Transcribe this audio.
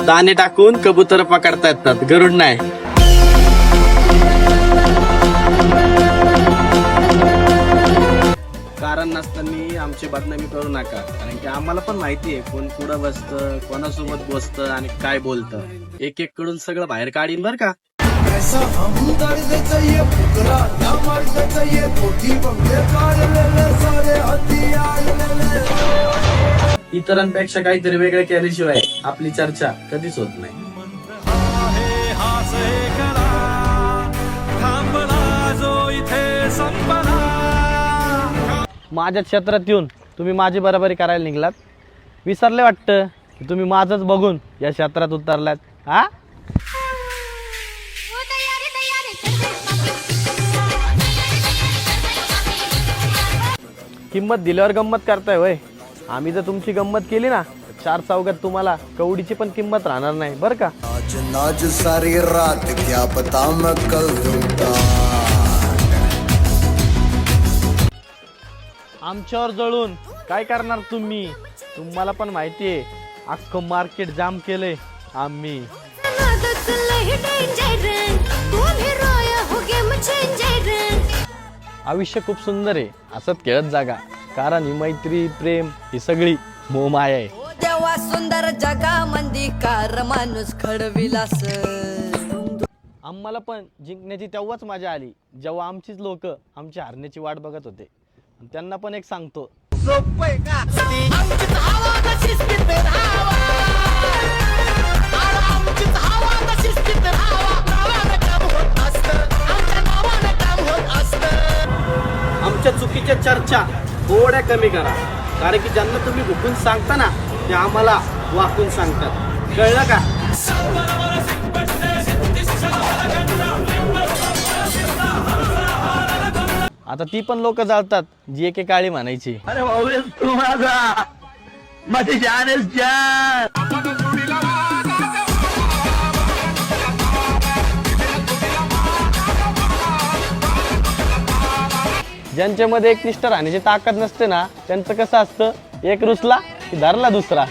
दाणे टाकून कबूतर पकडता येतात, गरुड नाही. कारण नसताना आमची बदनामी करू नका, कारण की आम्हाला पण माहिती आहे कोण कुठं बसतं, कोणासोबत बसतं आणि काय बोलतं. एक एक कडून सगळं बाहेर काढीन बर का. इतरांपेक्षा काहीतरी वेगळं केल्याशिवाय आपली चर्चा कधीच होत नाही. माझ्या क्षेत्रात येऊन तुम्ही माझी बरोबरी करायला निघलात. विसरले वाटतं की तुम्ही माझंच बघून या क्षेत्रात उतरलात. हा, किंमत दिल्यावर गंमत करताय होय. आम्ही जर तुमची गंमत केली ना, चार चौघात तुम्हाला कवडीची पण किंमत राहणार नाही बर का. नाच सारी रात क्या पता मैं कल दूंगा. आमच्यावर जळून काय करणार तुम्ही? तुम्हाला पण माहितीये अख्खं मार्केट जाम केलंय आम्ही. आयुष्य खूप सुंदर आहे, असंच खेळत जागा. कारण ही मैत्री, प्रेम ही सगळी मोहमाया आहे. देवा सुंदर जगामंदी कार माणूस घडविलास. आम्हाला पण जिंकण्याची तेव्हाच मजा आली जेव्हा आमचीच लोक आमच्या हारण्याची वाट बघत होते. त्यांना पण एक सांगतो, आमच्या चुकीच्या चर्चा थोड्या कमी करा, कारण की ज्यांना तुम्ही भुकून सांगता ना ते आम्हाला वाकून सांगतात. कळलं का? आता ती पण लोक जाळतात जी एकेकाळी म्हणायची, अरे भाऊ तू माझा, माझी जान आहेस जान. ज्यांच्यामध्ये एक निष्ठा राहण्याची ताकद नसते ना, त्यांचं कसं असतं, एक रुसला की धरला दुसरा.